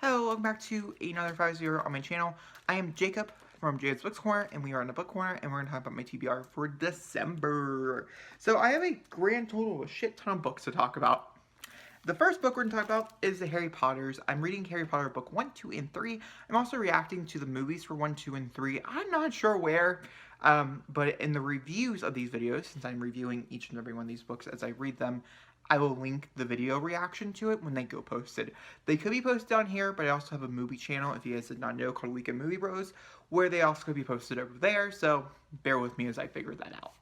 Hello, welcome back to another 5-0 on my channel. I am Jacob from Jacob's Books Corner, and we are in the Book Corner, and we're going to talk about my TBR for December. So I have a grand total of a shit ton of books to talk about. The first book we're going to talk about is the Harry Potters. I'm reading Harry Potter book 1, 2, and 3. I'm also reacting to the movies for 1, 2, and 3. I'm not sure where, but in the reviews of these videos, since I'm reviewing each and every one of these books as I read them, I will link the video reaction to it when they go posted. They could be posted down here, but I also have a movie channel, if you guys did not know, called Weekend Movie Bros, where they also could be posted over there, so bear with me as I figure that out.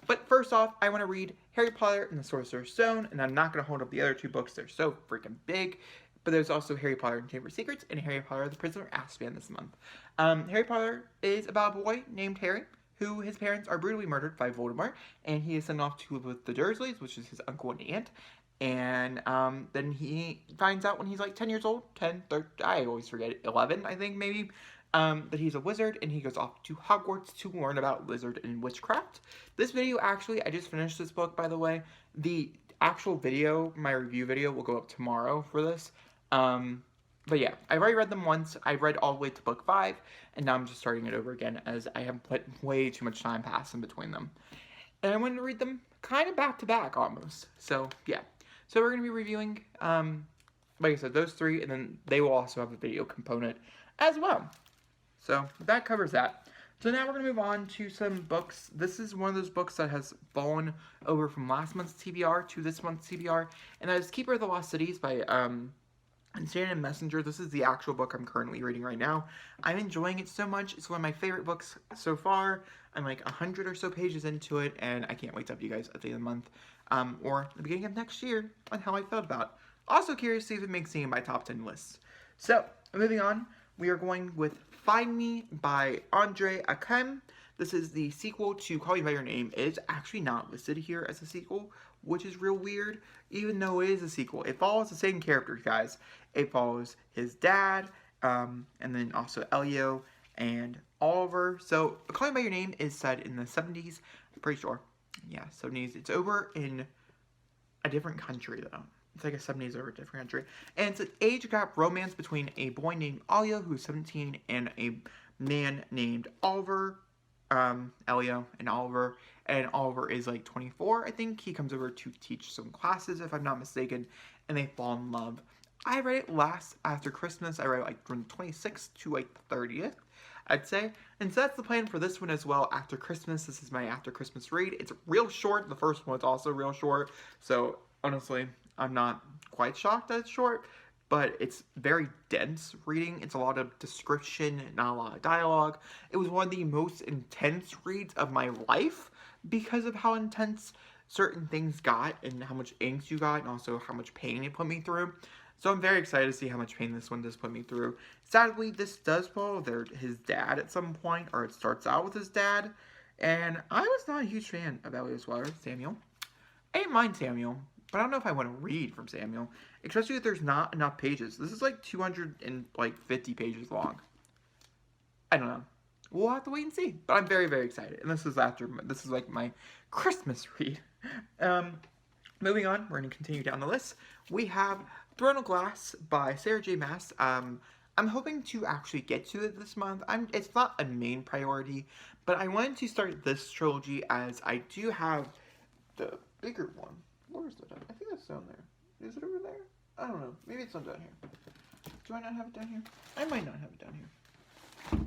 But first off, I want to read Harry Potter and the Sorcerer's Stone, and I'm not going to hold up the other two books, they're so freaking big. But there's also Harry Potter and Chamber of Secrets and Harry Potter the Prisoner of Azkaban this month. Harry Potter is about a boy named Harry, who his parents are brutally murdered by Voldemort, and he is sent off to live with the Dursleys, which is his uncle and aunt. And then he finds out when he's like 10 years old, 10, 13, I always forget, 11, I think maybe, that he's a wizard, and he goes off to Hogwarts to learn about wizard and witchcraft. This video, actually, I just finished this book, by the way. The actual video, my review video, will go up tomorrow for this. But yeah, I've already read them once. I read all the way to book 5, and now I'm just starting it over again as I have put way too much time passing between them. And I wanted to read them kind of back to back almost. So yeah. So we're going to be reviewing, like I said, those three, and then they will also have a video component as well. So that covers that. So now we're going to move on to some books. This is one of those books that has fallen over from last month's TBR to this month's TBR, and that is Keeper of the Lost Cities by Stand and Messenger. This is the actual book I'm currently reading right now. I'm enjoying it so much. It's one of my favorite books so far. I'm like 100 or so pages into it, and I can't wait to update you guys at the end of the month, or the beginning of next year, on how I felt about it. Also curious to see if it makes it in my top 10 lists. So, moving on, we are going with Find Me by Andre Akem. This is the sequel to Call Me By Your Name. It is actually not listed here as a sequel, which is real weird, even though it is a sequel. It follows the same characters, guys. It follows his dad, and then also Elio and Oliver. So, Call Me By Your Name is set in the 70s, I'm pretty sure. Yeah, 70s. It's over in a different country, though. It's like a 70s over a different country. And it's an age gap romance between a boy named Elio, who's 17, and a man named Oliver, Elio and Oliver. And Oliver is like 24, I think. He comes over to teach some classes, if I'm not mistaken, and they fall in love. I read it last after Christmas. I read it like from the 26th to like the 30th, I'd say. And so that's the plan for this one as well, after Christmas. This is my after Christmas read. It's real short. The first one's also real short. So honestly, I'm not quite shocked that it's short, but it's very dense reading. It's a lot of description, not a lot of dialogue. It was one of the most intense reads of my life because of how intense certain things got and how much angst you got and also how much pain it put me through. So I'm very excited to see how much pain this one does put me through. Sadly, this does follow his dad at some point, or it starts out with his dad, and I was not a huge fan of Elio's father, Samuel. I didn't mind Samuel, but I don't know if I want to read from Samuel, especially if there's not enough pages. This is like 250 pages long. I don't know. We'll have to wait and see. But I'm very, very excited. And this is like my Christmas read. Moving on, we're going to continue down the list. We have Throne of Glass by Sarah J. Maas. I'm hoping to actually get to it this month. It's not a main priority, but I wanted to start this trilogy as I do have the bigger one. Where is it? I think that's down there. Is it over there? I don't know. Maybe it's not down here. Do I not have it down here? I might not have it down here.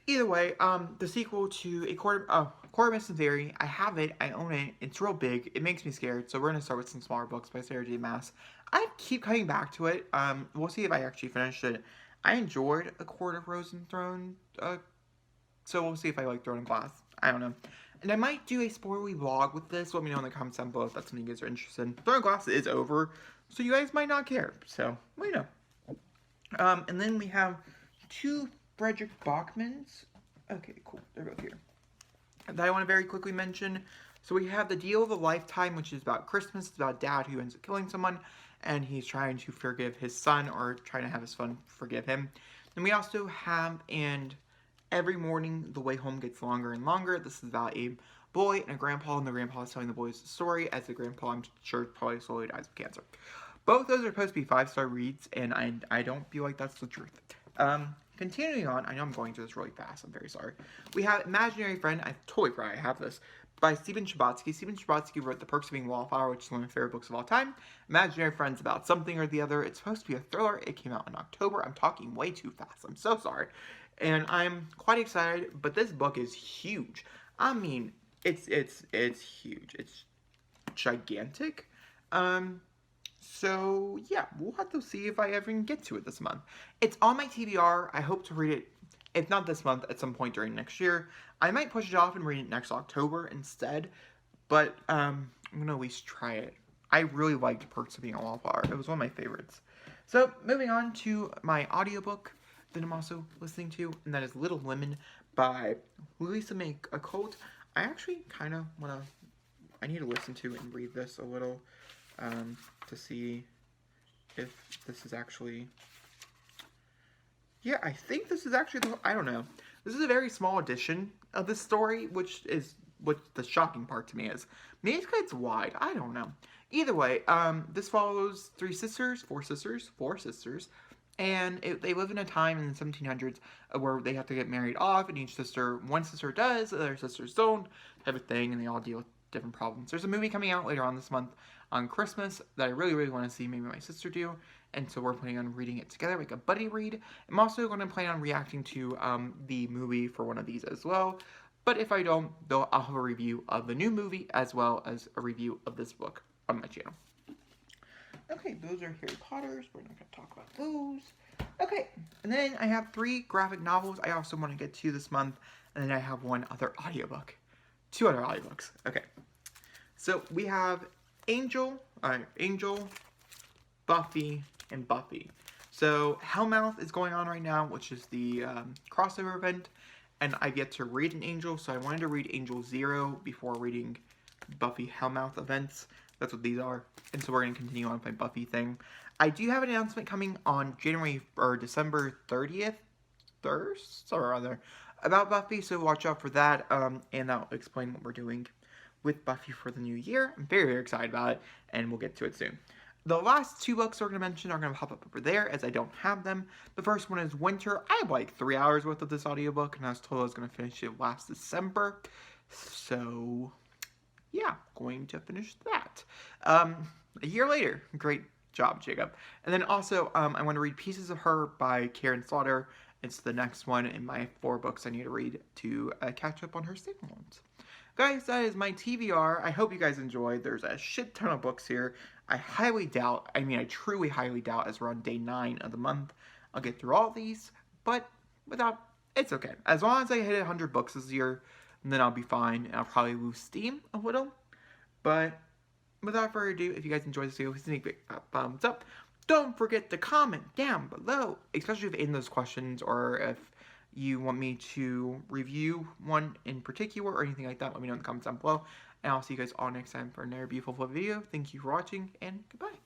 Either way, the sequel to A Quarter of Mist and Theory, I have it, I own it, it's real big, it makes me scared, so we're going to start with some smaller books by Sarah J. Maas. I keep coming back to it, we'll see if I actually finish it. I enjoyed A Court of Rose and Throne, so we'll see if I like Throne of Glass, I don't know. And I might do a spoilery vlog with this, let me know in the comments down below if that's something you guys are interested in. Throne of Glass is over, so you guys might not care, so, let me know. And then we have two Frederick Bachman's. Okay, cool. They're both here. That I want to very quickly mention. So we have The Deal of a Lifetime, which is about Christmas. It's about dad who ends up killing someone, and he's trying to forgive his son, or trying to have his son forgive him. Then we also have And Every Morning the Way Home Gets Longer and Longer. This is about a boy and a grandpa, and the grandpa is telling the boys the story, as the grandpa, I'm sure, probably slowly dies of cancer. Both those are supposed to be 5-star reads, and I don't feel like that's the truth. Continuing on, I know I'm going through this really fast, I'm very sorry. We have Imaginary Friend, I totally forgot I have this, by Stephen Chbosky. Stephen Chbosky wrote The Perks of Being a Wallflower, which is one of my favorite books of all time. Imaginary Friend's about something or the other. It's supposed to be a thriller. It came out in October. I'm talking way too fast. I'm so sorry. And I'm quite excited, but this book is huge. I mean, it's huge. It's gigantic. So yeah, we'll have to see if I ever can get to it this month. It's on my TBR. I hope to read it, if not this month, at some point during next year. I might push it off and read it next October instead, but I'm gonna at least try it. I really liked Perks of Being a Wallflower. It was one of my favorites. So moving on to my audiobook that I'm also listening to, and that is Little Women by Louisa May Alcott. I actually kind of I need to listen to and read this a little to see if this is actually, yeah, I think this is actually, I don't know. This is a very small edition of this story, which is what the shocking part to me is. Maybe it's wide, I don't know. Either way, this follows four sisters, and they live in a time in the 1700s where they have to get married off, and one sister does, the other sisters don't, type of thing, and they all deal with different problems. There's a movie coming out later on this month on Christmas that I really, really want to see. Maybe my sister do, and so we're planning on reading it together, like a buddy read. I'm also going to plan on reacting to the movie for one of these as well, but if I don't, though, I'll have a review of the new movie as well as a review of this book on my channel. Okay, those are Harry Potters. We're not going to talk about those. Okay, and then I have 3 graphic novels I also want to get to this month, and then I have one other audiobook. 2 other audiobooks. Okay, so we have Angel, Buffy, and Buffy. So Hellmouth is going on right now, which is the crossover event, and I've yet to read an Angel, so I wanted to read Angel 0 before reading Buffy Hellmouth events. That's what these are, and so we're going to continue on with my Buffy thing. I do have an announcement coming on December 30th, about Buffy, so watch out for that, and that'll explain what we're doing with Buffy for the new year. I'm very, very excited about it, and we'll get to it soon. The last 2 books we're going to mention are going to pop up over there, as I don't have them. The first one is Winter. I have like 3 hours worth of this audiobook, and I was told I was going to finish it last December, so yeah, going to finish that. A year later. Great job, Jacob. And then also, I want to read Pieces of Her by Karen Slaughter. It's the next one in my 4 books I need to read to catch up on her standalones. Guys, that is my TBR. I hope you guys enjoyed. There's a shit ton of books here. I truly highly doubt, as we're on day 9 of the month, I'll get through all these, but it's okay. As long as I hit 100 books this year, then I'll be fine, and I'll probably lose steam a little. But without further ado, if you guys enjoyed this video, please give me a big thumbs up. Don't forget to comment down below, especially if in those questions, or if you want me to review one in particular or anything like that, let me know in the comments down below. And I'll see you guys all next time for another beautiful video. Thank you for watching, and goodbye.